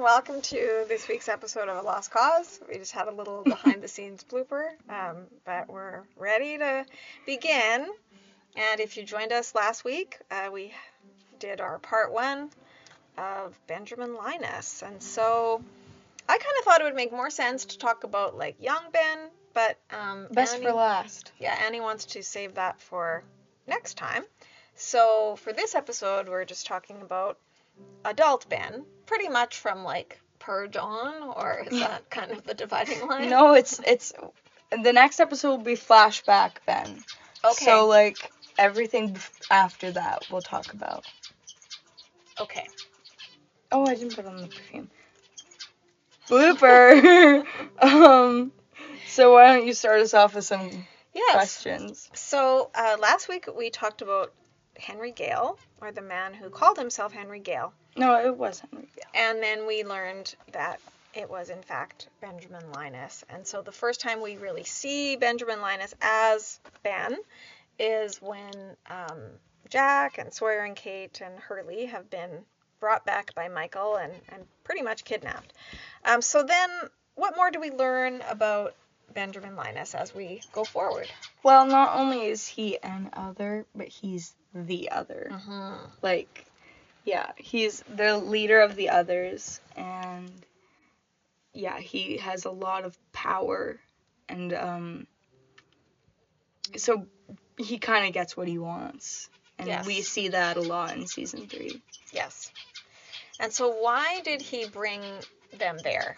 and welcome to this week's episode of A Lost Cause. We just had a little behind-the-scenes blooper, but we're ready to begin. And if you joined us last week, we did our part one of Benjamin Linus. And so I kind of thought it would make more sense to talk about like young Ben, but Best Annie, for last. Yeah, Annie wants to save that for next time. So for this episode, we're just talking about adult Ben, pretty much from like Purge on, or is that kind of the dividing line? No, it's the next episode will be flashback Ben. Okay. So like everything after that we'll talk about. Okay. Oh, I didn't put on the perfume. Blooper. So why don't you start us off with some questions? So last week we talked about Henry Gale, or the man who called himself Henry Gale. No, it was Henry Gale. And then we learned that it was in fact Benjamin Linus. And so the first time we really see Benjamin Linus as Ben is when Jack and Sawyer and Kate and Hurley have been brought back by Michael and pretty much kidnapped. So then what more do we learn about Benjamin Linus as we go forward? Well, not only is he an other, but he's the other. Mm-hmm. Like, yeah, he's the leader of the others, and yeah, he has a lot of power, and so he kind of gets what he wants, and Yes. we see that a lot in season 3. Yes. And so why did he bring them there?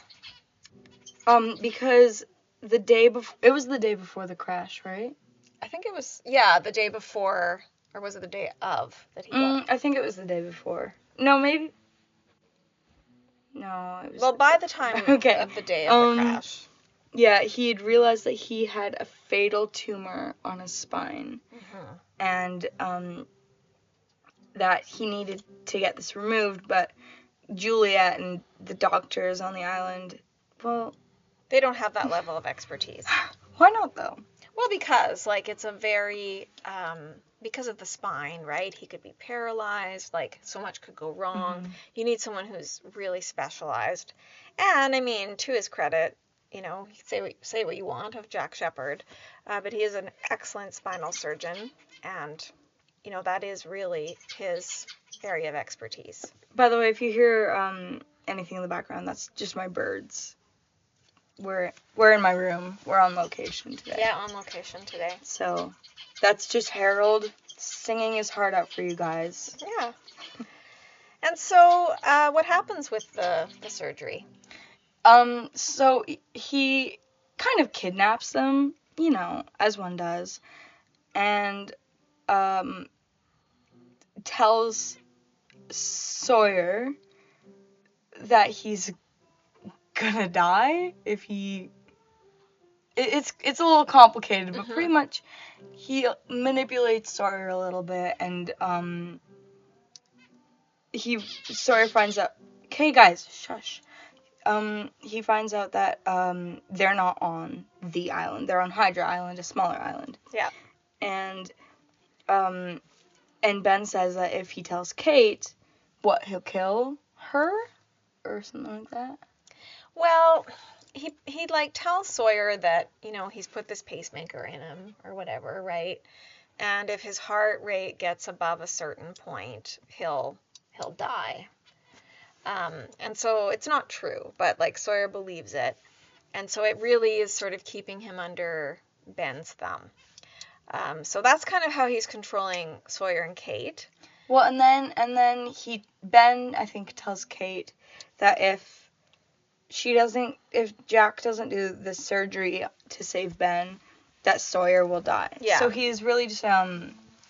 Because the day before, it was the day before the crash, right? I think it was, the day before, or was it the day of that he got? I think it was the day before. No, maybe. No, it was. Well, by the time of the day of the crash. Yeah, he had realized that he had a fatal tumor on his spine, and that he needed to get this removed, but Juliet and the doctors on the island, well, they don't have that level of expertise. Why not, though? Well, because, like, it's a very, because of the spine, right? He could be paralyzed, like, so much could go wrong. Mm-hmm. You need someone who's really specialized. And, I mean, to his credit, you know, say what you want of Jack Shepherd, but he is an excellent spinal surgeon, and, you know, that is really his area of expertise. By the way, if you hear anything in the background, that's just my birds. We're in my room. We're on location today. Yeah, on location today. So that's just Harold singing his heart out for you guys. Yeah. And so what happens with the surgery? So he kind of kidnaps them, you know, as one does, and tells Sawyer that he's gonna die if he. It's a little complicated, but pretty much he manipulates Sawyer a little bit, and Sawyer finds out. Okay, guys, shush. He finds out that they're not on the island. They're on Hydra Island, a smaller island. Yeah. And Ben says that if he tells Kate, he'll kill her or something like that. Well, he like tells Sawyer that, you know, he's put this pacemaker in him or whatever, right? And if his heart rate gets above a certain point, he'll die. And so it's not true, but like Sawyer believes it. And so it really is sort of keeping him under Ben's thumb. So that's kind of how he's controlling Sawyer and Kate. Well, and then Ben, I think, tells Kate that if Jack doesn't do the surgery to save Ben, that Sawyer will die. Yeah. So he's really just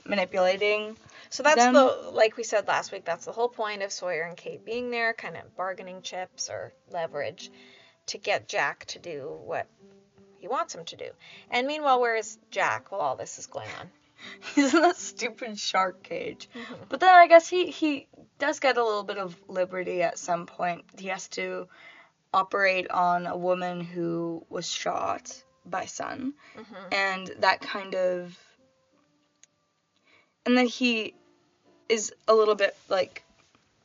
manipulating. So that's like we said last week, that's the whole point of Sawyer and Kate being there, kind of bargaining chips or leverage to get Jack to do what he wants him to do. And meanwhile, where is Jack while all this is going on? He's in that stupid shark cage. Mm-hmm. But then I guess he does get a little bit of liberty at some point. He has to operate on a woman who was shot by Sun. Mm-hmm. And that kind of... And then he is a little bit, like,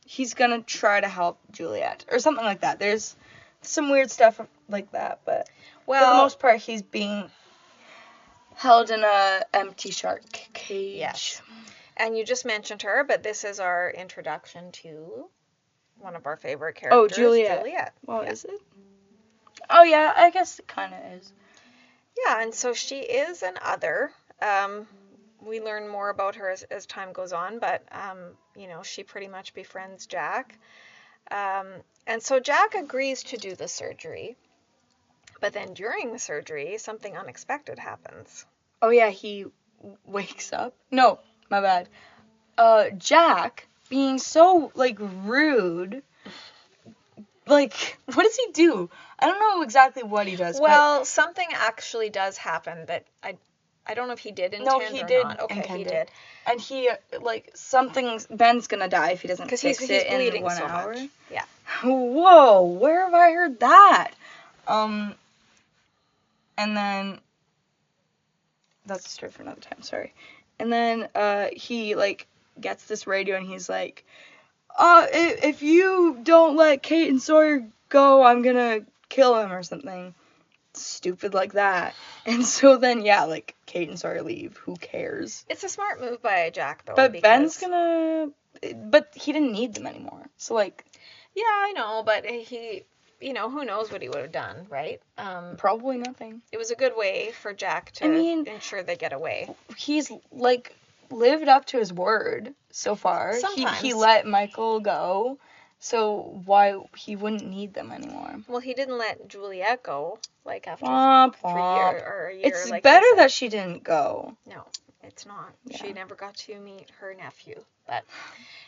he's gonna try to help Juliet or something like that. There's some weird stuff like that, but for the most part, he's being held in a empty shark cage. Yes. And you just mentioned her, but this is our introduction to one of our favorite characters. Oh, Juliet. Well, yeah. Is it? Oh, yeah, I guess it kind of is. Yeah, and so she is an other. We learn more about her as time goes on, but, she pretty much befriends Jack. And so Jack agrees to do the surgery. But then during the surgery, something unexpected happens. Oh, yeah, he wakes up. No, my bad. Jack, being so, rude, what does he do? I don't know exactly what he does. Well, something actually does happen that I don't know if he did intend or not. No, he did. Okay, he did. And he, Ben's gonna die if he doesn't fix he's it in 1 so hour. Much. Yeah. Whoa, where have I heard that? And then, that's a story for another time, sorry. And then, he, gets this radio and he's like, if you don't let Kate and Sawyer go, I'm gonna kill him or something stupid like that. And so then, Kate and Sawyer leave. Who cares? It's a smart move by Jack, though. But Ben's gonna... But he didn't need them anymore. So, Yeah, I know, but he... who knows what he would have done, right? Probably nothing. It was a good way for Jack to ensure they get away. He's, lived up to his word so far. Sometimes. He let Michael go, so why he wouldn't need them anymore. Well, he didn't let Juliet go, after 3 years or a year. It's better that she didn't go. No, it's not. Yeah. She never got to meet her nephew. But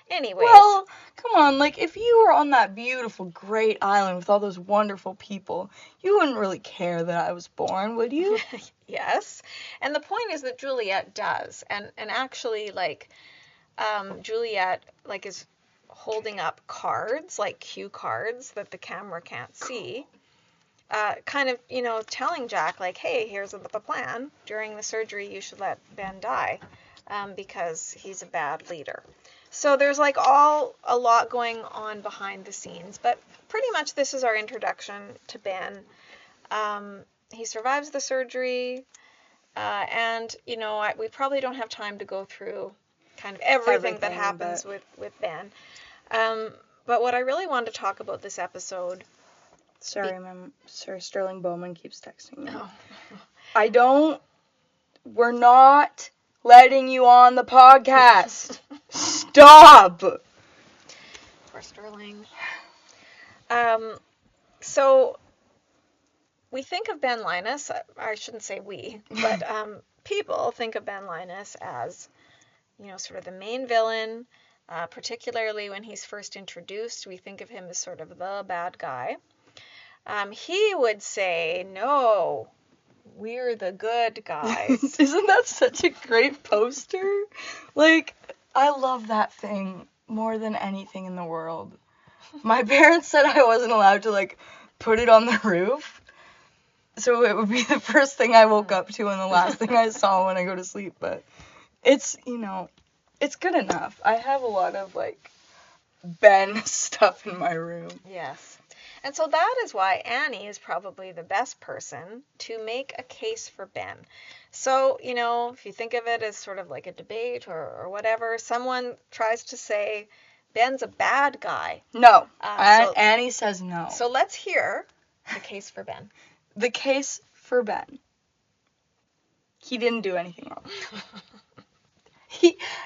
anyways. Well, come on, if you were on that beautiful, great island with all those wonderful people, you wouldn't really care that I was born, would you? Yes. And the point is that Juliet does. And actually, Juliet, is holding up cards, cue cards that the camera can't see. Kind of, telling Jack, hey, here's the plan. During the surgery, you should let Ben die. Because he's a bad leader. So there's a lot going on behind the scenes, but pretty much this is our introduction to Ben. He survives the surgery, and we probably don't have time to go through kind of everything that happens with Ben. But what I really wanted to talk about this episode. Sorry, Sterling Bowman keeps texting me. Oh. We're not letting you on the podcast. Stop! Poor Sterling. So, we think of Ben Linus, I shouldn't say we, but people think of Ben Linus as, sort of the main villain, particularly when he's first introduced. We think of him as sort of the bad guy. He would say, no, we're the good guys. Isn't that such a great poster? I love that thing more than anything in the world. My parents said I wasn't allowed to, put it on the roof. So it would be the first thing I woke up to and the last thing I saw when I go to sleep. But it's, it's good enough. I have a lot of, Ben stuff in my room. Yes. And so that is why Annie is probably the best person to make a case for Ben. So, if you think of it as sort of like a debate or whatever, someone tries to say Ben's a bad guy. No. Annie says no. So let's hear the case for Ben. The case for Ben. He didn't do anything wrong.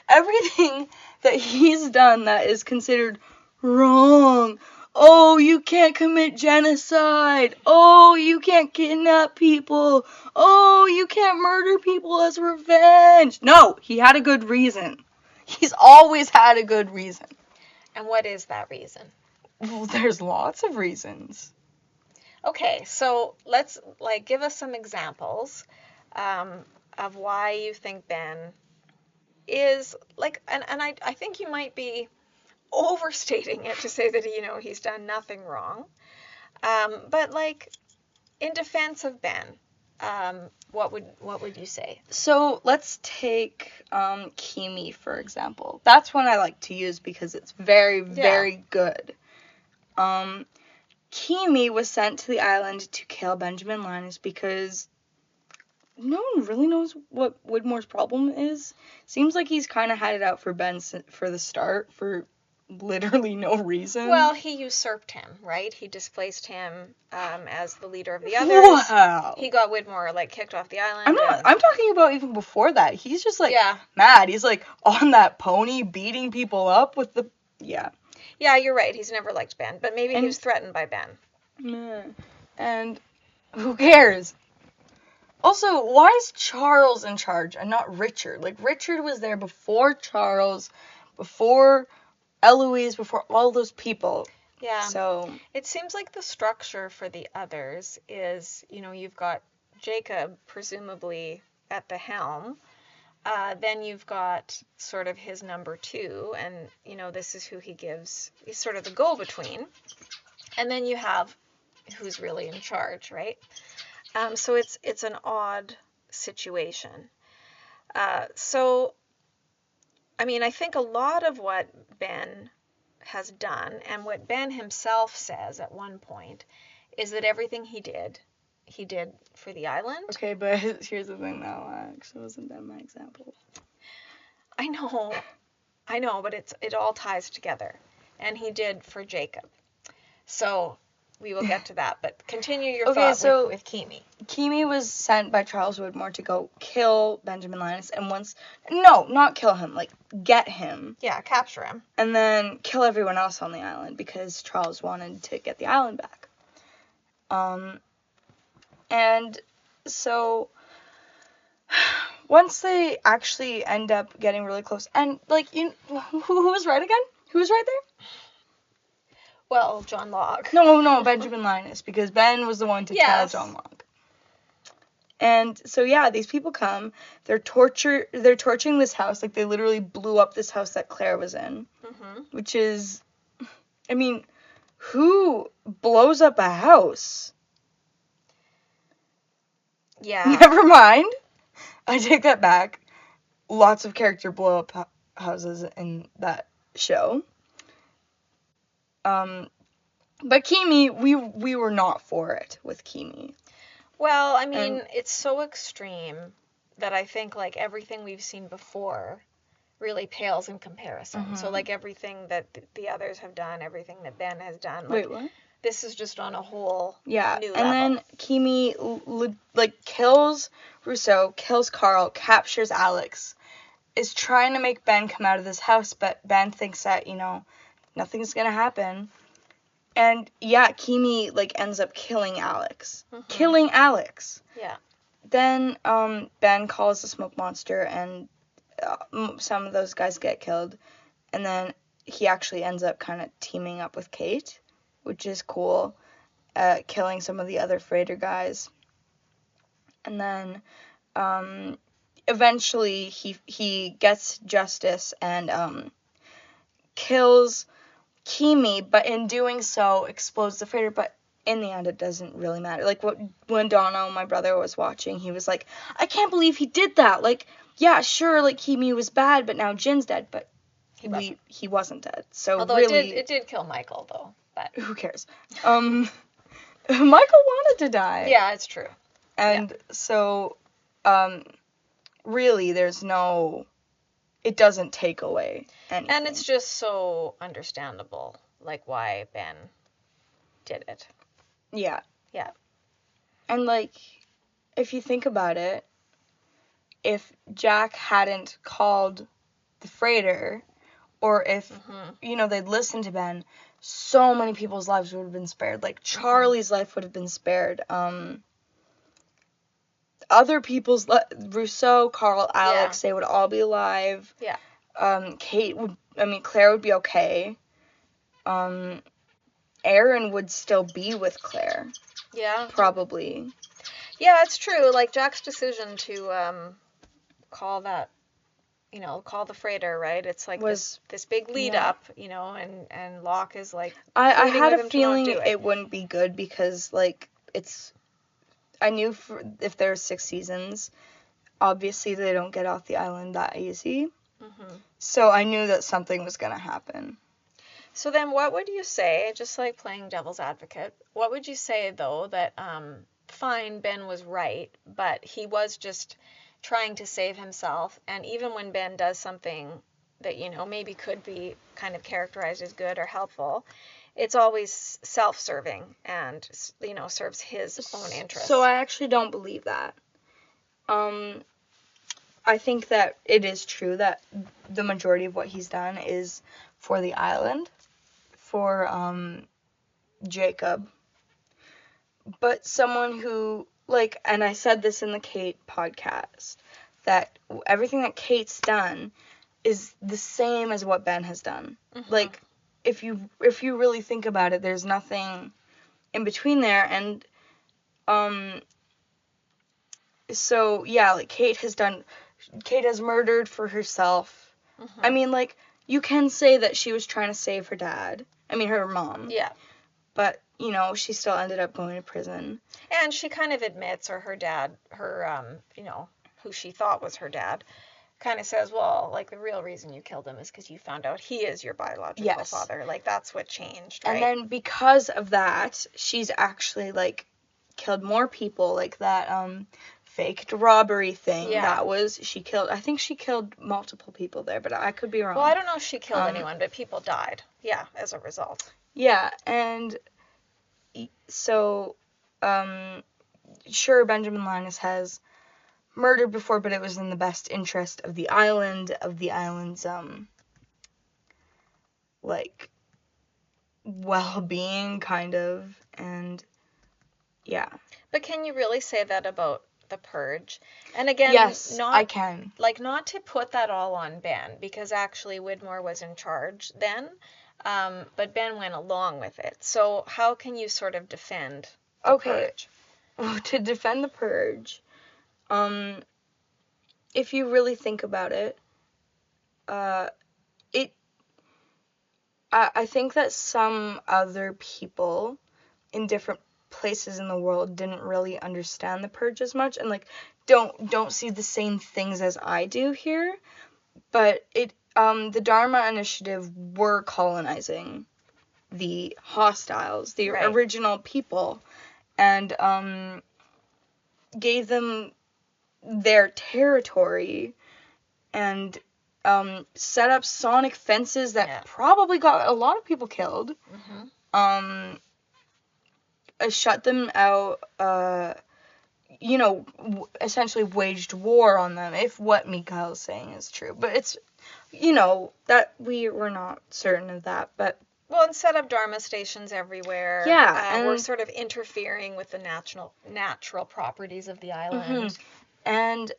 Everything that he's done that is considered wrong. Oh, you can't commit genocide. Oh, you can't kidnap people. Oh, you can't murder people as revenge. No, he had a good reason. He's always had a good reason. And what is that reason? Well, there's lots of reasons. Okay, so let's, give us some examples of why you think Ben is, and I think you might be overstating it to say that he's done nothing wrong, but in defense of Ben, what would you say? So let's take Kimi, for example. That's one I like to use because it's very, very good. Kimi was sent to the island to kill Benjamin Linus because no one really knows what Widmore's problem is. Seems like he's kind of had it out for Ben for the start for literally no reason. Well, he usurped him, right? He displaced him as the leader of the others. Wow. He got Widmore like kicked off the island. I'm talking about even before that. He's just like mad. He's like on that pony beating people up with the Yeah, you're right. He's never liked Ben, but maybe he was threatened by Ben. And who cares? Also, why is Charles in charge and not Richard? Like, Richard was there before Charles, before Eloise, before all those people. Yeah. So it seems like the structure for the others is, you've got Jacob presumably at the helm. Then you've got sort of his number 2, and, this is who he's sort of the go-between. And then you have who's really in charge, right? So it's an odd situation. So, I mean, I think a lot of what Ben has done, and what Ben himself says at one point, is that everything he did for the island. Okay, but here's the thing though, actually wasn't that my example. I know, but it all ties together. And he did for Jacob. So we will get to that, but continue your thought with Kimi. Kimi was sent by Charles Widmore to go kill Benjamin Linus, and not kill him, like, get him. Yeah, capture him. And then kill everyone else on the island, because Charles wanted to get the island back. And so, once they actually end up getting really close, and, like, who was right again? Who was right there? Well, John Locke. No, Benjamin Linus, because Ben was the one to tell John Locke. And so, yeah, these people come, they're torching this house, like, they literally blew up this house that Claire was in, which is, I mean, who blows up a house? Yeah. Never mind. I take that back. Lots of character blow up houses in that show. But Kimi, we were not for it with Kimi. Well, I mean, it's so extreme that I think, like, everything we've seen before really pales in comparison. So, like, everything that the others have done, everything that Ben has done. Like, wait, what? This is just on a whole new level. And then Kimi, kills Rousseau, kills Carl, captures Alex, is trying to make Ben come out of this house, but Ben thinks that, nothing's gonna happen. And, yeah, Kimi, ends up killing Alex. Killing Alex. Yeah. Then, Ben calls the smoke monster, and some of those guys get killed. And then he actually ends up kind of teaming up with Kate, which is cool, killing some of the other freighter guys. And then, eventually, he gets justice and, kills Kimi, but in doing so, explodes the freighter, but in the end, it doesn't really matter. Like, when Dono, my brother, was watching, he was like, I can't believe he did that. Like, yeah, sure, like, Kimi was bad, but now Jin's dead, but he wasn't dead. So, although really... it did kill Michael, though. But who cares? Michael wanted to die. Yeah, it's true. And so, really, there's no... It doesn't take away anything. And it's just so understandable, like, why Ben did it. Yeah. Yeah. And, like, if you think about it, if Jack hadn't called the freighter, or if, they'd listened to Ben, so many people's lives would have been spared. Like, Charlie's life would have been spared. Other people's Rousseau, Carl, Alex, they would all be alive. Yeah. Claire would be okay. Aaron would still be with Claire. Yeah. Probably. Yeah, it's true. Like, Jack's decision to call that, call the freighter, right? It's like this big lead up, and Locke is like... I had a feeling it wouldn't be good because, like, it's I knew if there's 6 seasons, obviously they don't get off the island that easy. Mm-hmm. So I knew that something was going to happen. So then what would you say, just like playing devil's advocate, what would you say, though, that, fine, Ben was right, but he was just trying to save himself, and even when Ben does something that, maybe could be kind of characterized as good or helpful, it's always self-serving and, serves his own interests. So I actually don't believe that. I think that it is true that the majority of what he's done is for the island, for Jacob. But someone who, like, and I said this in the Kate podcast, that everything that Kate's done is the same as what Ben has done. Mm-hmm. Like, if you really think about it, there's nothing in between there. And so yeah, like Kate has murdered for herself. Mm-hmm. I mean, like, you can say that she was trying to save her dad. I mean, her mom. Yeah. But, she still ended up going to prison. And she kind of admits, or her dad, who she thought was her dad, kind of says, well, like, the real reason you killed him is because you found out he is your biological father. Like, that's what changed, right? And then because of that, she's actually, like, killed more people, like that faked robbery thing. Yeah. I think she killed multiple people there, but I could be wrong. Well, I don't know if she killed anyone, but people died, as a result. Yeah, and so, sure, Benjamin Linus has murdered before, but it was in the best interest of the island's, like, well-being, kind of, and, yeah. But can you really say that about The Purge? And again, yes, I can. Like, not to put that all on Ben, because actually Widmore was in charge then, but Ben went along with it. So how can you sort of defend The Purge? Well, to defend The Purge, if you really think about it, I think that some other people in different places in the world didn't really understand The Purge as much, and like don't see the same things as I do here. But the Dharma Initiative were colonizing the hostiles, the original people, and gave them their territory and set up sonic fences that probably got a lot of people killed. Mm-hmm. Shut them out, essentially waged war on them, if what Mikhail's saying is true. But it's, that we're not certain of that, but... Well, and set up Dharma stations everywhere. Yeah, and... we're sort of interfering with the natural properties of the island. Mm-hmm. And,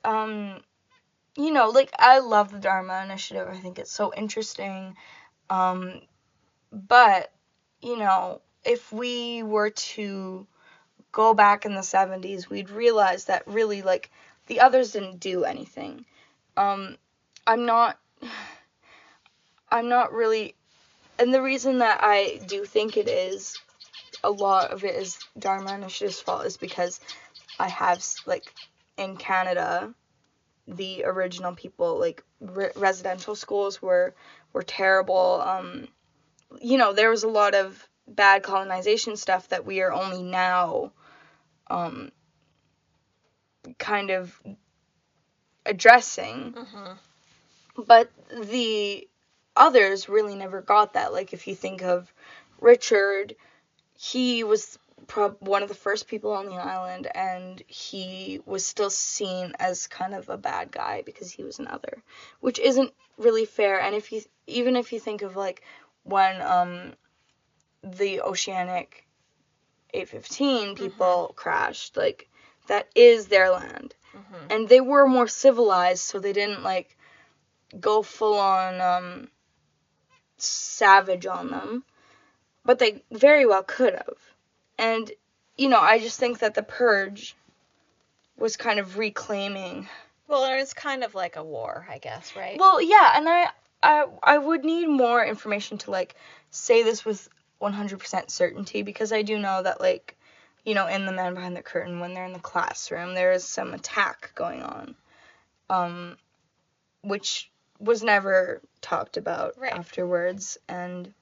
like, I love the Dharma Initiative. I think it's so interesting. But, if we were to go back in the 70s, we'd realize that really, like, the others didn't do anything. I'm not really, and the reason that I do think it is, a lot of it is Dharma Initiative's fault is because I have, like, in Canada, the original people, like, residential schools were terrible. There was a lot of bad colonization stuff that we are only now kind of addressing. Mm-hmm. But the others really never got that. Like, if you think of Richard, he was one of the first people on the island, and he was still seen as kind of a bad guy because he was an other, which isn't really fair. And even if you think of, like, when the Oceanic 815 people crashed, like, that is their land. Mm-hmm. And they were more civilized, so they didn't, like, go full on savage on them, but they very well could have. And I just think that the Purge was kind of reclaiming. Well, it's kind of like a war, I guess, right? Well, yeah, and I would need more information to, like, say this with 100% certainty, because I do know that, like, you know, in The Man Behind the Curtain, when they're in the classroom, there is some attack going on, which was never talked about afterwards. And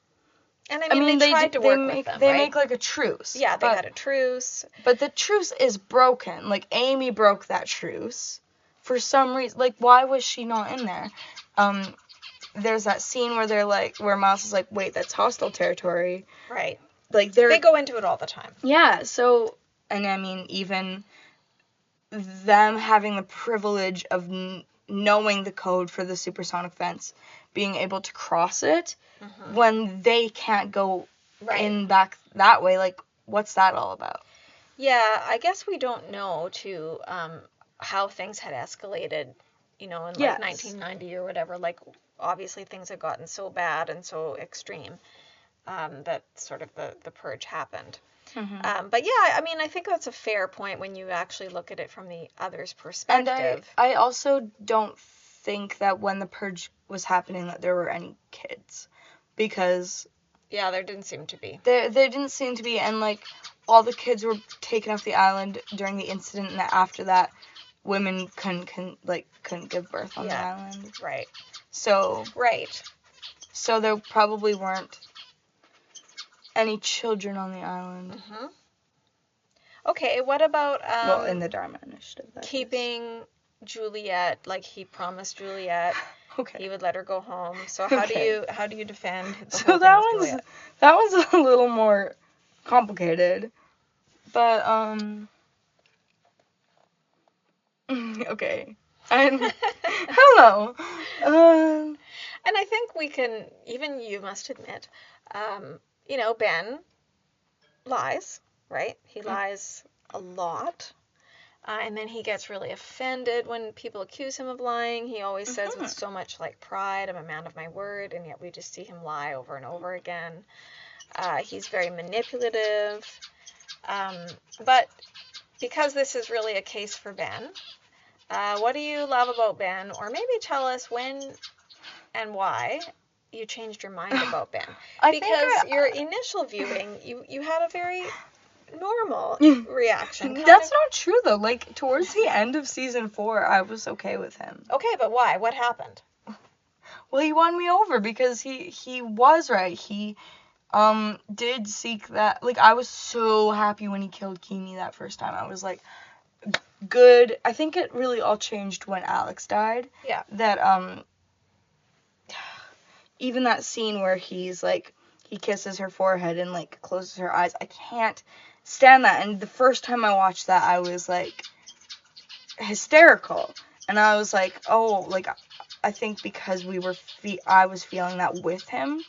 I mean they tried to work with them, they right? make like a truce. Yeah, they had a truce. But the truce is broken. Like, Amy broke that truce for some reason. Like, why was she not in there? There's that scene where they're like, where Miles is like, wait, that's hostile territory. Right. Like, they go into it all the time. Yeah, so, and I mean, even them having the privilege of knowing the code for the supersonic fence, being able to cross it, when they can't go in back that way, like, what's that all about? Yeah, I guess we don't know, too, how things had escalated, you know, in, like, 1990 or whatever. Like, obviously things had gotten so bad and so extreme that sort of the purge happened. But yeah, I mean, I think that's a fair point when you actually look at it from the other's perspective. And I also don't think that when the purge was happening that there were any kids, because yeah, there didn't seem to be. There didn't seem to be, and like all the kids were taken off the island during the incident, and after that, women couldn't give birth on the island. Right. So right. So there probably weren't any children on the island. Okay, what about well, in the Dharma Initiative, keeping Juliet, like he promised Juliet okay. he would let her go home. So how do you defend the so whole that thing with one's Juliet? That one's a little more complicated. But okay. I don't know. And I think we can, even you must admit, you know, Ben lies, right? He lies a lot. And then he gets really offended when people accuse him of lying. He always says with so much like pride, I'm a man of my word, and yet we just see him lie over and over again. He's very manipulative. But because this is really a case for Ben, what do you love about Ben? Or maybe tell us when and why you changed your mind about Ben. Because your initial viewing, you had a very normal reaction. That's not true, though. Like, towards the end of season 4, I was okay with him. Okay, but why? What happened? Well, he won me over because he was right. He did seek that. Like, I was so happy when he killed Kimi that first time. I was like, good. I think it really all changed when Alex died. Yeah. That, even that scene where he's like, he kisses her forehead and like closes her eyes. I can't stand that. And the first time I watched that, I was like hysterical. And I was like, oh, like, I think because I was feeling that with him,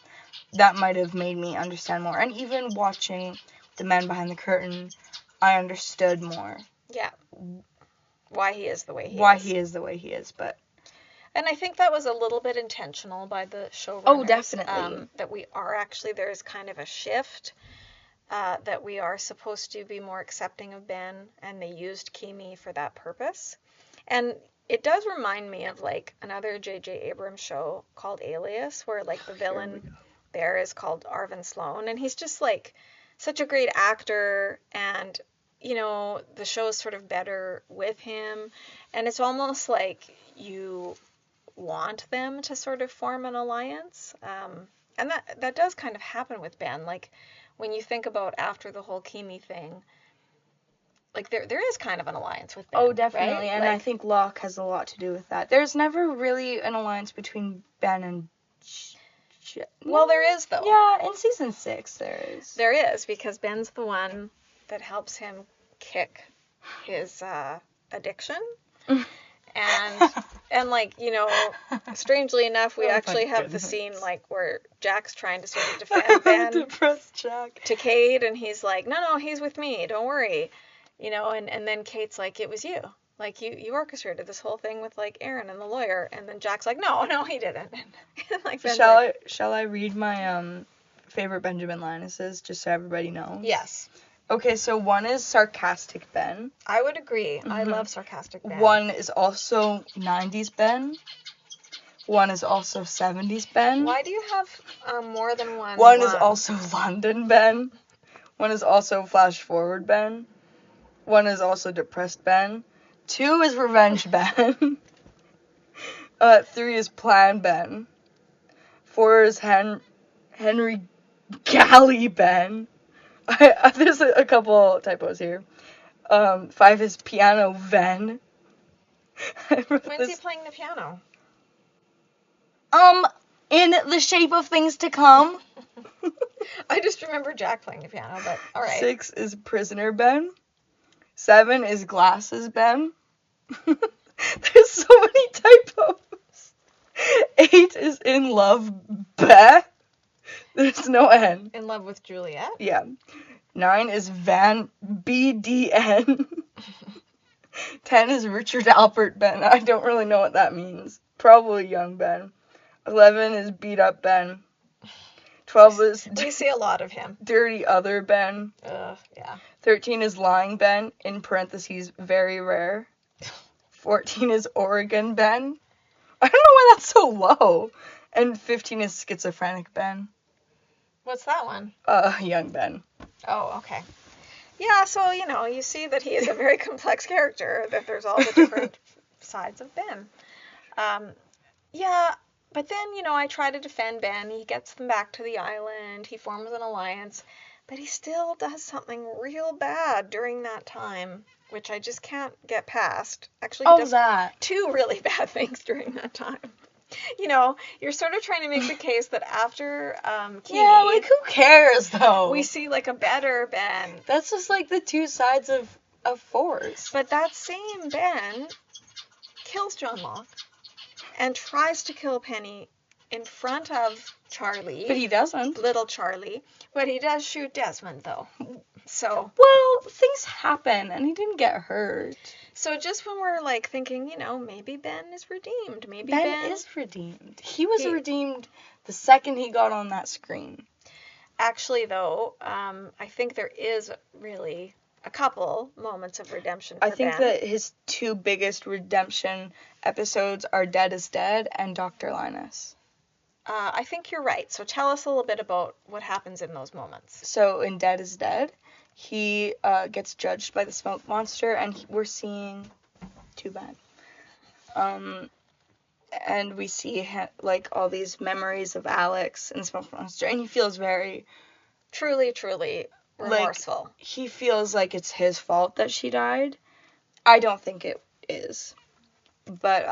that might have made me understand more. And even watching The Man Behind the Curtain, I understood more. Yeah. Why he is the way he is. Why he is the way he is, but... And I think that was a little bit intentional by the showrunners. Oh, definitely. That we are actually, there's kind of a shift, that we are supposed to be more accepting of Ben, and they used Kimi for that purpose. And it does remind me of, like, another J.J. Abrams show called Alias, where, like, the villain there is called Arvin Sloane, and he's just, like, such a great actor, and, you know, the show is sort of better with him, and it's almost like you want them to sort of form an alliance, and that does kind of happen with Ben. Like, when you think about after the whole Kimi thing, like there is kind of an alliance with Ben. Oh, definitely, right? And like, I think Locke has a lot to do with that. There's never really an alliance between Ben and well, there is, though. Yeah, in season 6 there is. There is, because Ben's the one that helps him kick his addiction. And like, you know, strangely enough, we actually have the scene like where Jack's trying to sort of defend Ben to Kate, and he's like, no, he's with me, don't worry, you know, and then Kate's like, it was you, like you orchestrated this whole thing with like Aaron and the lawyer, and then Jack's like, no, he didn't. And like, shall I read my favorite Benjamin Linuses just so everybody knows? Yes. Okay, so one is sarcastic Ben. I would agree. I love sarcastic Ben. One is also 90s Ben. One is also 70s Ben. Why do you have more than one? One is also London Ben. One is also flash forward Ben. One is also depressed Ben. 2 is revenge Ben. 3 is plan Ben. 4 is Henry Galley Ben. There's a couple typos here. 5 is piano Ven. When's he playing the piano? In The Shape of Things to Come. I just remember Jack playing the piano, but all right. 6 is prisoner Ben. 7 is glasses Ben. There's so many typos. 8 is in love Be. There's no N. In love with Juliet? Yeah. 9 is Van BDN. 10 is Richard Albert Ben. I don't really know what that means. Probably young Ben. 11 is beat up Ben. 12 is We see a lot of him. dirty other Ben. Yeah. 13 is lying Ben, in parentheses, very rare. 14 is Oregon Ben. I don't know why that's so low. And 15 is schizophrenic Ben. What's that one? Young Ben. Oh, okay. Yeah, so, you see that he is a very complex character, that there's all the different sides of Ben. Yeah, but then, I try to defend Ben. He gets them back to the island. He forms an alliance. But he still does something real bad during that time, which I just can't get past. Actually, he does 2 really bad things during that time. You're sort of trying to make the case that after Keeney... Yeah, like, who cares, though? We see, like, a better Ben. That's just, like, the 2 sides of force. But that same Ben kills John Locke and tries to kill Penny in front of Charlie. But he doesn't. Little Charlie. But he does shoot Desmond, though. So... Well, things happen, and he didn't get hurt. So just when we're, like, thinking, maybe Ben is redeemed. Maybe Ben is redeemed. He was redeemed the second he got on that screen. Actually, though, I think there is really a couple moments of redemption for I think Ben. that his 2 biggest redemption episodes are Dead is Dead and Dr. Linus. I think you're right. So tell us a little bit about what happens in those moments. So in Dead is Dead, he gets judged by the smoke monster, and we're seeing too bad. And we see like all these memories of Alex and the smoke monster, and he feels very truly remorseful. Like, he feels like it's his fault that she died. I don't think it is, but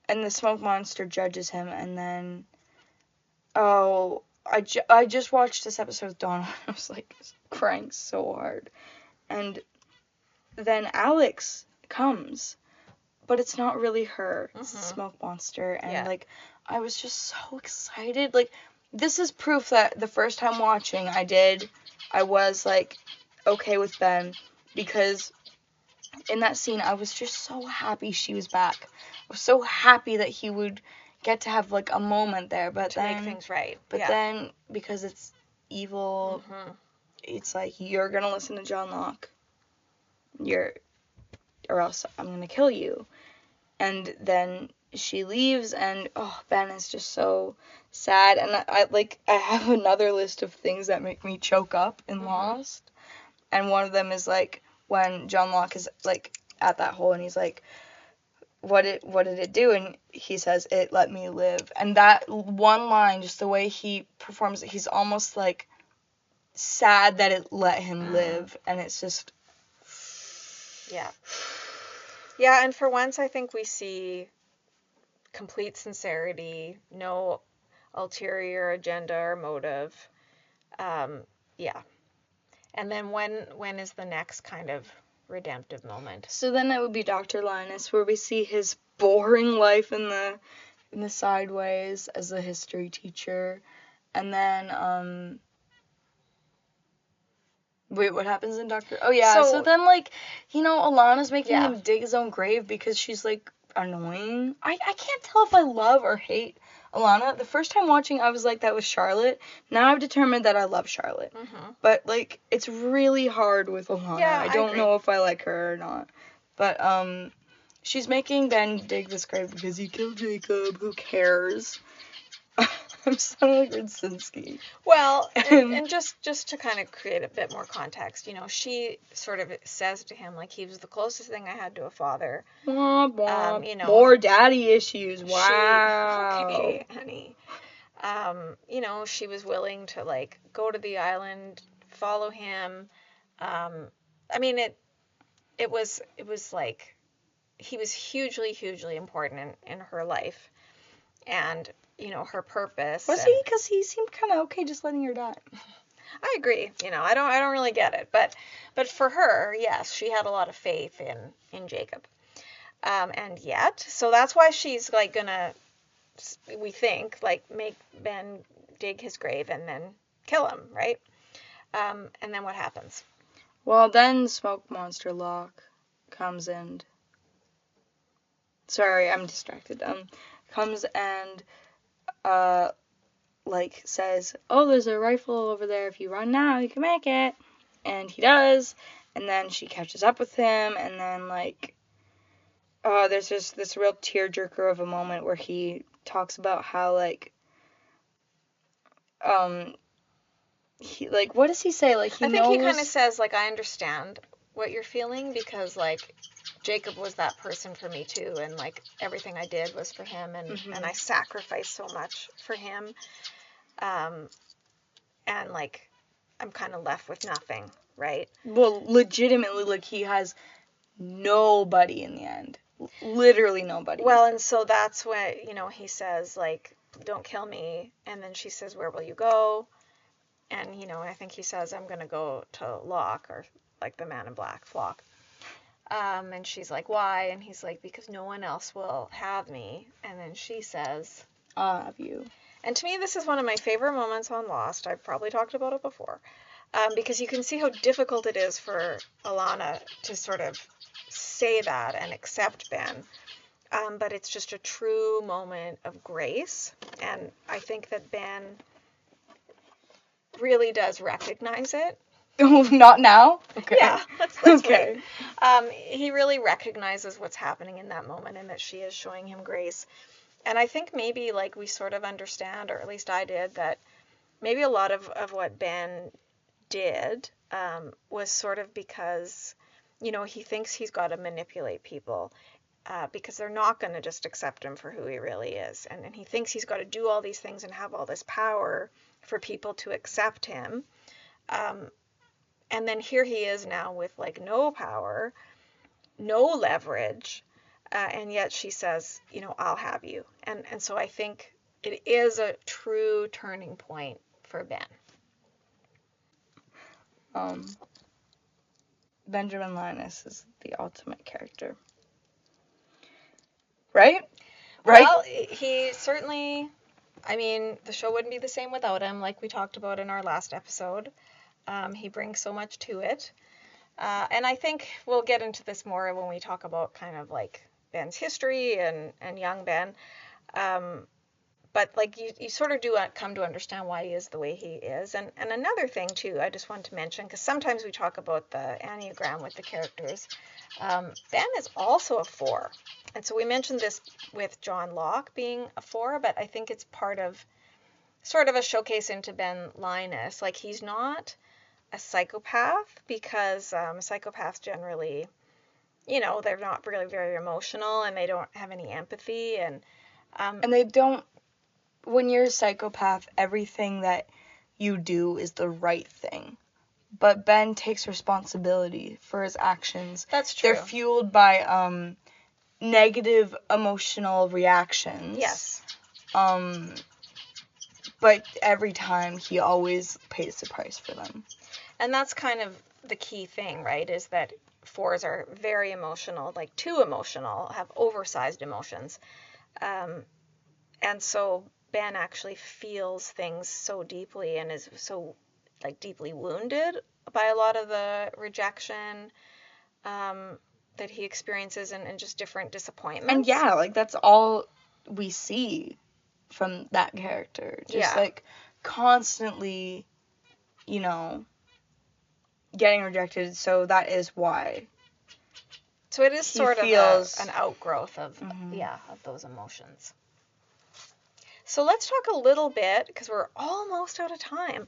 and the smoke monster judges him, and then I just watched this episode with Donna. I was like crying so hard. And then Alex comes, but it's not really her. It's the smoke monster. And like, I was just so excited. Like, this is proof that the first time watching I was like okay with Ben, because in that scene I was just so happy she was back. I was so happy that he would get to have like a moment there, but to make things right. But then, because it's evil, it's like, you're gonna listen to John Locke, or else I'm gonna kill you. And then she leaves, and Ben is just so sad. And I have another list of things that make me choke up in Lost, and one of them is like when John Locke is like at that hole, and he's like, what did it do? And he says, it let me live. And that one line, just the way he performs it, he's almost like sad that it let him live. And it's just... Yeah, and for once I think we see complete sincerity, no ulterior agenda or motive. And then when is the next kind of redemptive moment? So then it would be Dr. Linus, where we see his boring life in the sideways as a history teacher. And then wait, what happens in Dr. Oh yeah, so then like, Alana's making him dig his own grave because she's like annoying. I can't tell if I love or hate Alana. The first time watching, I was like, that was Charlotte. Now I've determined that I love Charlotte. But like, it's really hard with Alana. Yeah, I don't know if I like her or not. But she's making Ben dig this grave because he killed Jacob. Who cares? I'm sounding like Radzinski. Well, and just to kind of create a bit more context, she sort of says to him, like, he was the closest thing I had to a father. More daddy issues. Wow. Okay, honey. She was willing to, like, go to the island, follow him. I mean, it was like, he was hugely, hugely important in her life. And, her purpose. Was he? Because he seemed kind of okay just letting her die. I agree. I don't really get it. But for her, yes, she had a lot of faith in Jacob. And yet, so that's why she's, like, gonna, we think, like, make Ben dig his grave and then kill him, right? And then what happens? Well, then Smoke Monster Locke comes and... Sorry, I'm distracted. Comes and, like, says, oh, there's a rifle over there. If you run now, you can make it. And he does. And then she catches up with him. And then, like, there's just this real tearjerker of a moment where he talks about how, like, he, like, what does he say? Like, I think he kind of says, like, I understand what you're feeling because, like, Jacob was that person for me too, and, like, everything I did was for him, and I sacrificed so much for him, and, like, I'm kind of left with nothing, right? Well, legitimately, like, he has nobody in the end. Literally nobody. Well, and so that's when, he says, like, don't kill me, and then she says, where will you go? And, I think he says, I'm going to go to Locke, or, like, the Man in Black, Flock. And she's like, why? And he's like, because no one else will have me. And then she says, I'll have you. And to me, this is one of my favorite moments on Lost. I've probably talked about it before. Because you can see how difficult it is for Alana to sort of say that and accept Ben. But it's just a true moment of grace. And I think that Ben really does recognize it. Oh, not now? Okay. Yeah, let's okay. Wait. He really recognizes what's happening in that moment and that she is showing him grace. And I think maybe, like, we sort of understand, or at least I did, that maybe a lot of what Ben did was sort of because, he thinks he's got to manipulate people because they're not going to just accept him for who he really is. And he thinks he's got to do all these things and have all this power for people to accept him. And then here he is now with, like, no power, no leverage, and yet she says, I'll have you. And so I think it is a true turning point for Ben. Benjamin Linus is the ultimate character. Right? Well, he certainly, the show wouldn't be the same without him, like we talked about in our last episode. He brings so much to it. And I think we'll get into this more when we talk about kind of, like, Ben's history and young Ben. But, like, you sort of do come to understand why he is the way he is. And another thing, too, I just want to mention, because sometimes we talk about the Enneagram with the characters. Ben is also a 4. And so we mentioned this with John Locke being a 4, but I think it's part of sort of a showcase into Ben Linus. Like, he's not a psychopath because psychopaths generally, they're not really very emotional and they don't have any empathy. And they don't... When you're a psychopath, everything that you do is the right thing. But Ben takes responsibility for his actions. That's true. They're fueled by negative emotional reactions. Yes. But every time he always pays the price for them. And that's kind of the key thing, right? Is that 4s are very emotional, like too emotional, have oversized emotions. And so Ben actually feels things so deeply and is so, like, deeply wounded by a lot of the rejection that he experiences and just different disappointments. And yeah, like, that's all we see from that character. Just, like, constantly, getting rejected. So that is why. So it is sort of an outgrowth of, of those emotions. So let's talk a little bit, because we're almost out of time.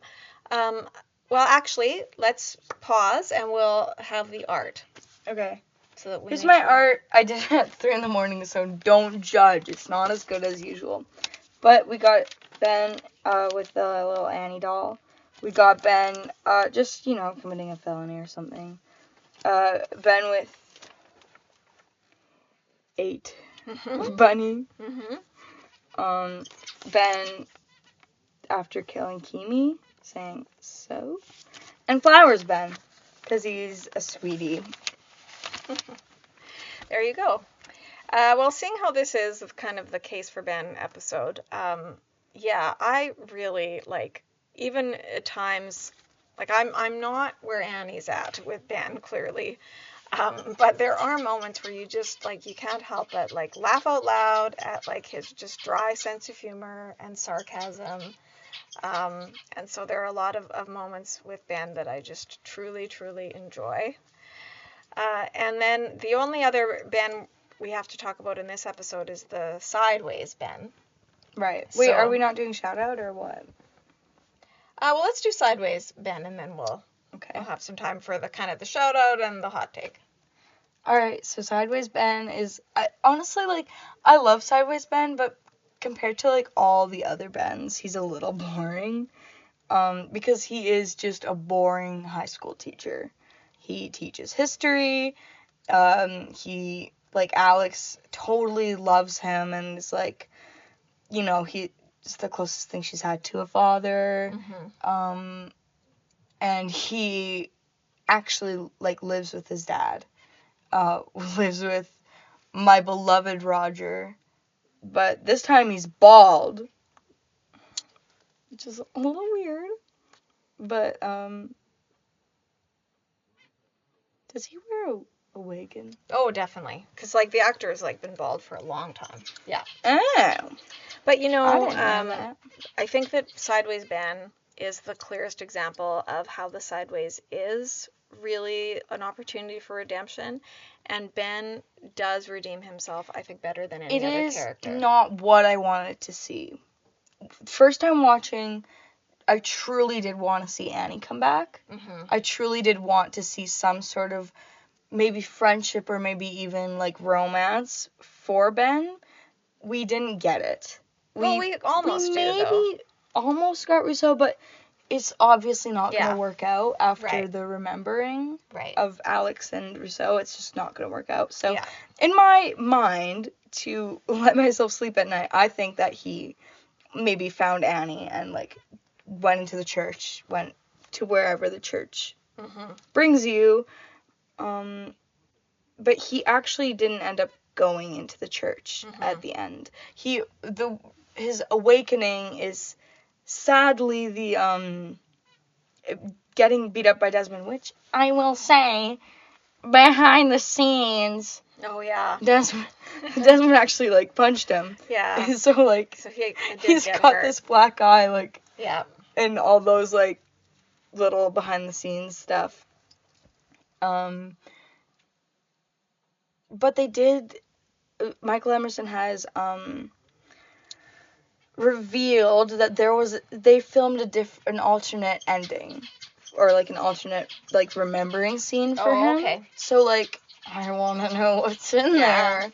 Well, actually, let's pause and we'll have the art. Okay. So that we Here's make my sure. art. I did it at 3 a.m, so don't judge. It's not as good as usual. But we got Ben with the little Annie doll. We got Ben just, committing a felony or something. Ben with 8. Bunny. Mm-hmm. Ben after killing Kimi saying so. And Flowers Ben, because he's a sweetie. There you go. Well, seeing how this is kind of the Case for Ben episode, yeah, I really, like, even at times, like, I'm not where Annie's at with Ben, clearly. But there are moments where you just, like, you can't help but, like, laugh out loud at, like, his just dry sense of humor and sarcasm. And so there are a lot of moments with Ben that I just truly, truly enjoy. And then the only other Ben we have to talk about in this episode is the Sideways Ben. Right. Wait, So- are we not doing shout out or what? Well, let's do Sideways Ben, and then we'll have some time for the kind of the shout out and the hot take. Alright, so Sideways Ben is, honestly, like, I love Sideways Ben, but compared to, like, all the other Bens, he's a little boring. Because he is just a boring high school teacher. He teaches history. He, like, Alex totally loves him and is, like, he's the closest thing she's had to a father. Mm-hmm. And he actually, like, lives with his dad. Lives with my beloved Roger. But this time he's bald. Which is a little weird. But, does he wear a wig in? Oh, definitely. Because, like, the actor has, like, been bald for a long time. Yeah. Oh. But, I didn't know that. I think that Sideways Ben is the clearest example of how the Sideways is really an opportunity for redemption. And Ben does redeem himself, I think, better than any other character. It is not what I wanted to see. First time watching, I truly did want to see Annie come back. Mm-hmm. I truly did want to see some sort of maybe friendship or maybe even like romance for Ben. We didn't get it. We almost maybe almost got Rousseau, but it's obviously not going to work out after the remembering of Alex and Rousseau. It's just not going to work out. So in my mind, to let myself sleep at night, I think that he maybe found Annie and like went into the church, went to wherever the church brings you. But he actually didn't end up going into the church at the end. His awakening is sadly the getting beat up by Desmond, which I will say behind the scenes. Oh yeah. Desmond actually like punched him. Yeah. So like he's got this black eye like and all those like little behind the scenes stuff. But Michael Emerson has revealed that they filmed an alternate ending or like an alternate like remembering scene for him. Okay. So like I want to know what's in there.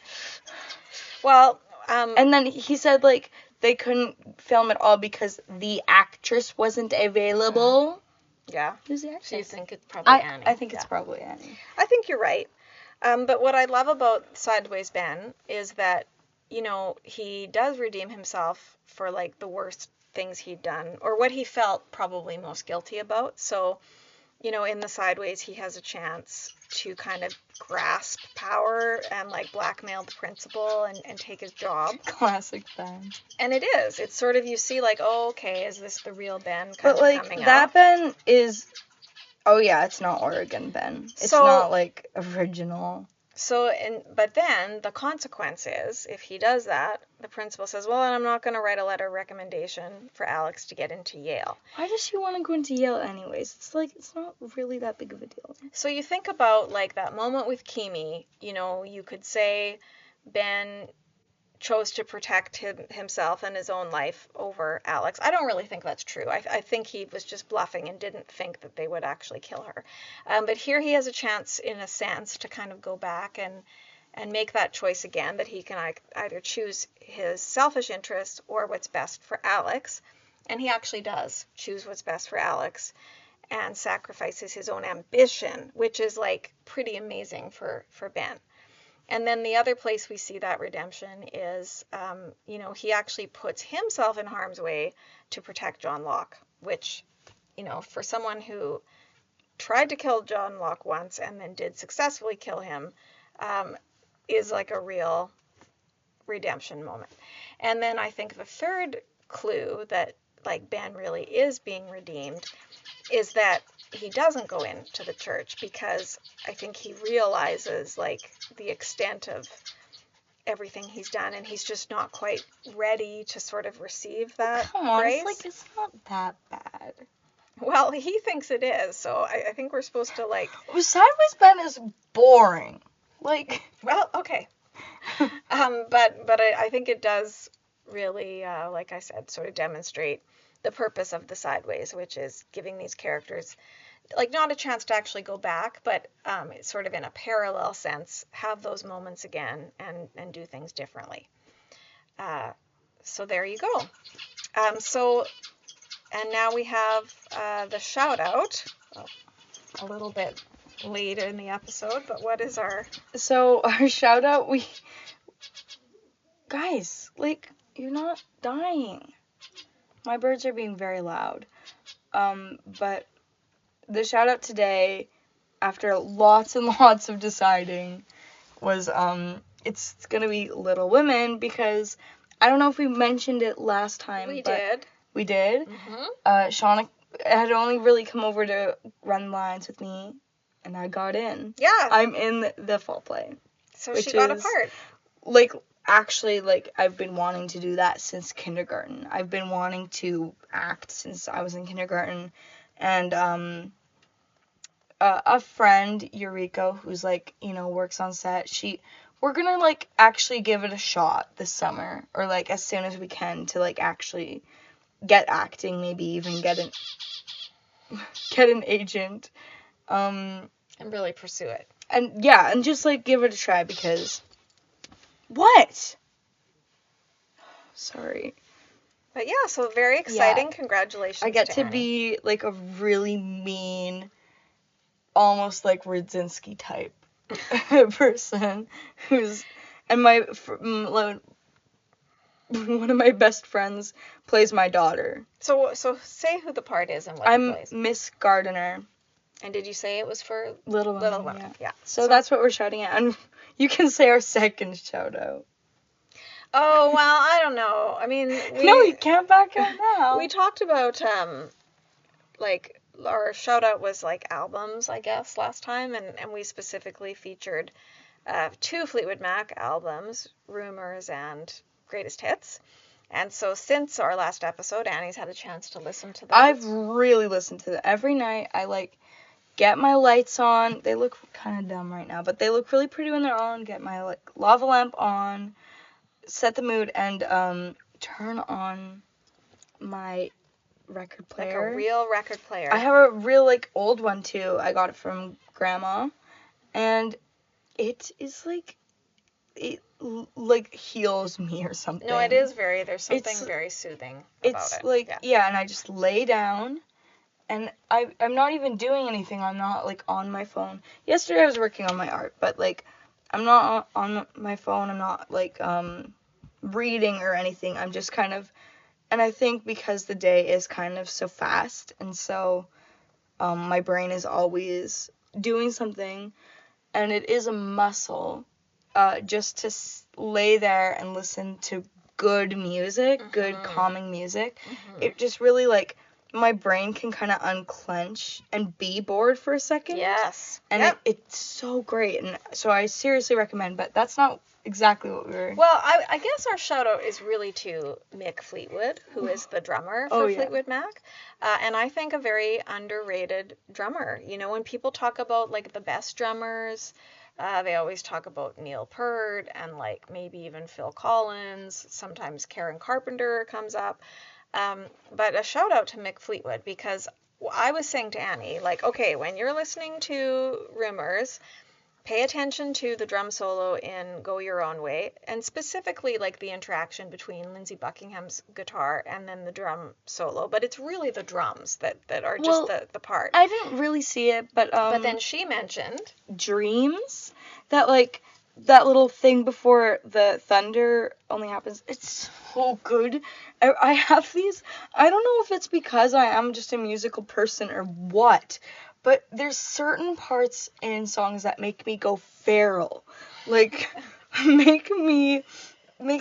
Well, and then he said like they couldn't film it all because the actress wasn't available. Yeah. Who's the actress? So you think it's probably Annie? I think it's probably Annie. I think you're right. But what I love about Sideways Ben is that, he does redeem himself for, like, the worst things he'd done, or what he felt probably most guilty about. So, in the Sideways, he has a chance to kind of grasp power and, like, blackmail the principal and take his job. Classic Ben. And it is. It's sort of, you see, like, oh, okay, is this the real Ben kind but, of like, coming out? But, like, that Ben is... Oh, yeah, it's not Oregon Ben. It's not, like, original. But then the consequence is, if he does that, the principal says, well, I'm not going to write a letter of recommendation for Alex to get into Yale. Why does she want to go into Yale anyways? It's like, it's not really that big of a deal. So you think about, like, that moment with Kimi, you could say Ben chose to protect himself and his own life over Alex. I don't really think that's true. I think he was just bluffing and didn't think that they would actually kill her. But here he has a chance, in a sense, to kind of go back and make that choice again, that he can either choose his selfish interests or what's best for Alex. And he actually does choose what's best for Alex and sacrifices his own ambition, which is like pretty amazing for Ben. And then the other place we see that redemption is, he actually puts himself in harm's way to protect John Locke, which, for someone who tried to kill John Locke once and then did successfully kill him, is like a real redemption moment. And then I think the third clue that like Ben really is being redeemed is that he doesn't go into the church, because I think he realizes like the extent of everything he's done, and he's just not quite ready to sort of receive that Come on, grace. it's not that bad. Well, he thinks it is, so I think we're supposed to like... Sideways Ben is boring. Like... Well, okay. But I think it does really, like I said, sort of demonstrate the purpose of the Sideways, which is giving these characters, like, not a chance to actually go back, but it's sort of in a parallel sense, have those moments again and do things differently. So there you go. And now we have the shout out, a little bit later in the episode, but what is our... So our shout out, guys, like, you're not dying. My birds are being very loud. But the shout out today, after lots and lots of deciding, was it's gonna be Little Women, because I don't know if we mentioned it last time. We did. We did. Mm-hmm. Shawna had only really come over to run lines with me, and I got in. Yeah. I'm in the fall play. So she got a part. Like, actually, like, I've been wanting to do that since kindergarten. I've been wanting to act since I was in kindergarten. And a friend, Eureka, who's, like, works on set, we're gonna, like, actually give it a shot this summer, or, like, as soon as we can, to, like, actually get acting, maybe even get an agent. And really pursue it. And, yeah, and just, like, give it a try, because... What? Sorry. But yeah, so very exciting. Yeah. Congratulations. I get to Annie. be like a really mean, almost like Rudzinski type person and one of my best friends plays my daughter. So say who the part is and what he plays. I'm Miss Gardiner. And did you say it was for Little Women? Women? Yeah. So that's what we're shouting at. And you can say our second shout out. Oh, well, I don't know. I mean, no, you can't back out now. We talked about, like, our shout out was like albums, I guess, last time. And we specifically featured 2 Fleetwood Mac albums, Rumors and Greatest Hits. And so since our last episode, Annie's had a chance to listen to those. I've really listened to them. Every night I, like, get my lights on. They look kind of dumb right now, but they look really pretty when they're on. Get my, like, lava lamp on, set the mood, and turn on my record player. Like a real record player. I have a real, like, old one, too. I got it from Grandma. And it is, like, it, like, heals me or something. No, it is there's something very soothing about it. It's, like, yeah, and I just lay down. And I'm not even doing anything. I'm not, like, on my phone. Yesterday I was working on my art, but, like, I'm not on my phone. I'm not, like, reading or anything. I'm just kind of, and I think because the day is kind of so fast, and so my brain is always doing something, and it is a muscle, just to lay there and listen to good music, good calming music. It just really, like, my brain can kind of unclench and be bored for a second. Yes. And it's so great. And so I seriously recommend, but that's not exactly what we were... Well, I guess our shout out is really to Mick Fleetwood, who is the drummer for Fleetwood Mac. And I think a very underrated drummer. You know, when people talk about, like, the best drummers, They always talk about Neil Peart and like maybe even Phil Collins. Sometimes Karen Carpenter comes up. But a shout out to Mick Fleetwood, because I was saying to Annie, like, okay, when you're listening to Rumors, pay attention to the drum solo in Go Your Own Way, and specifically like the interaction between Lindsey Buckingham's guitar and then the drum solo. But it's really the drums that are just the part. I didn't really see it, but then she mentioned Dreams, that like that little thing before the thunder only happens. It's so good. I have these. I don't know if it's because I am just a musical person or what, but there's certain parts in songs that make me go feral. Like, make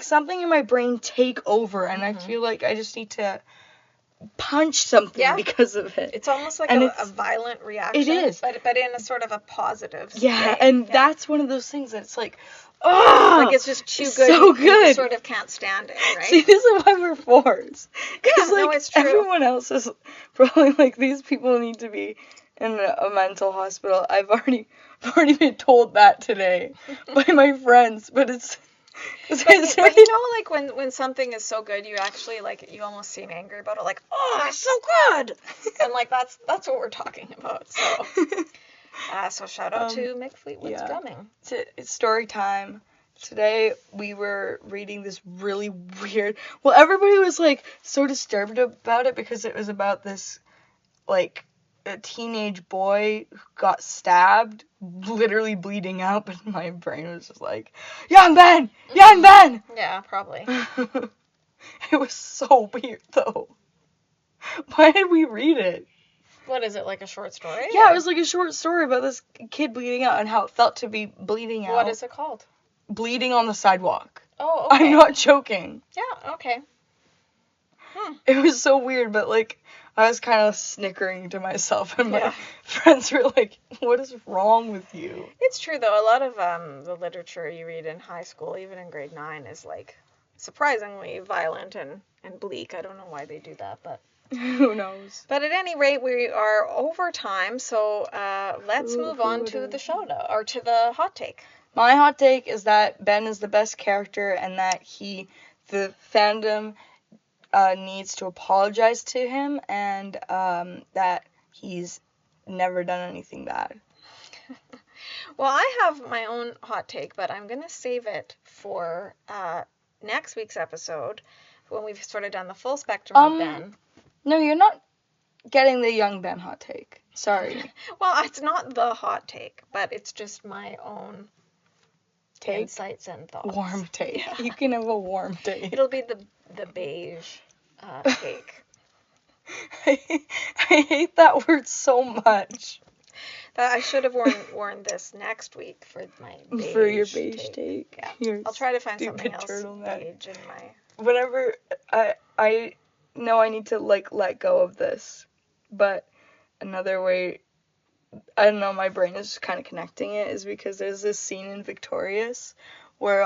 something in my brain take over, and I feel like I just need to punch something because of it. It's almost like a violent reaction. It is. But in a sort of a positive way. And that's one of those things that's like, oh! Like, it's just too good. So good. You sort of can't stand it, right? See, this is why we're fours. Yeah, no, it's true. Everyone else is probably like, these people need to be in a mental hospital. I've already been told that today by my friends, but it's... But you know, like when something is so good, you actually like, you almost seem angry about it, like, oh, it's so good, and like that's what we're talking about. So, so shout out to Mick Fleetwood's drumming. It's story time. Today we were reading this really weird. Well, everybody was like so disturbed about it because it was about this like a teenage boy who got stabbed, literally bleeding out, but my brain was just like, Young Ben! Young Ben! Yeah, probably. It was so weird, though. Why did we read it? What is it, like a short story? Yeah, it was like a short story about this kid bleeding out and how it felt to be bleeding out. What is it called? Bleeding on the Sidewalk. Oh, okay. I'm not joking. Yeah, okay. It was so weird, but like, I was kind of snickering to myself, and my friends were like, what is wrong with you? It's true, though. A lot of the literature you read in high school, even in grade 9, is like surprisingly violent and bleak. I don't know why they do that, but who knows? But at any rate, we are over time, so let's move on to the show, or to the hot take. My hot take is that Ben is the best character, and that the fandom needs to apologize to him, and that he's never done anything bad. Well, I have my own hot take, but I'm going to save it for next week's episode when we've sort of done the full spectrum of Ben. No, you're not getting the young Ben hot take. Sorry. Well, it's not the hot take, but it's just my own insights and thoughts. Warm take. Yeah. You can have a warm take. It'll be the beige take. I hate that word so much. I should have worn this next week for my beige for your beige take. Yeah. I'll try to find something else turtleneck. beige in my... Whenever I know I need to like let go of this, but another way, I don't know, my brain is just kind of connecting it, is because there's this scene in Victorious where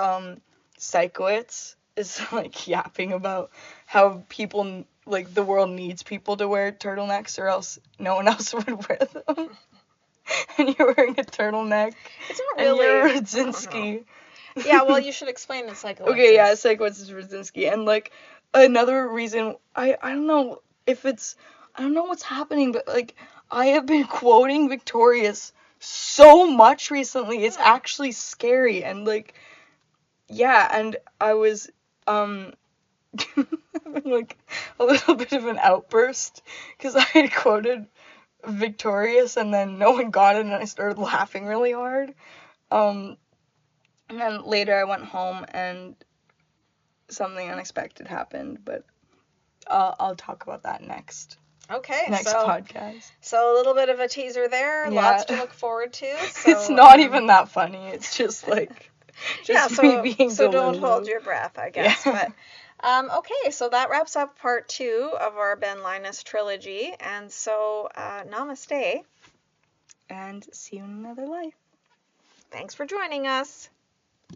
Sikowitz is like yapping about how people, like, the world needs people to wear turtlenecks or else no one else would wear them. And you're wearing a turtleneck. It's not really. And you're Radzinski. Yeah, well, you should explain it's like. Okay, yeah, Sikowitz is Radzinski. And like another reason, I don't know if it's, I don't know what's happening, but like I have been quoting Victorious so much recently. It's actually scary. And like, yeah, and I was having like a little bit of an outburst because I had quoted Victorious and then no one got it and I started laughing really hard. And then later I went home and something unexpected happened, but I'll talk about that next. Okay. Next podcast. So a little bit of a teaser there. Yeah. Lots to look forward to. So, it's not even that funny. It's just like me being so don't delulu. hold your breath, I guess. Yeah. But okay, so that wraps up part 2 of our Ben Linus trilogy. And so namaste. And see you in another life. Thanks for joining us.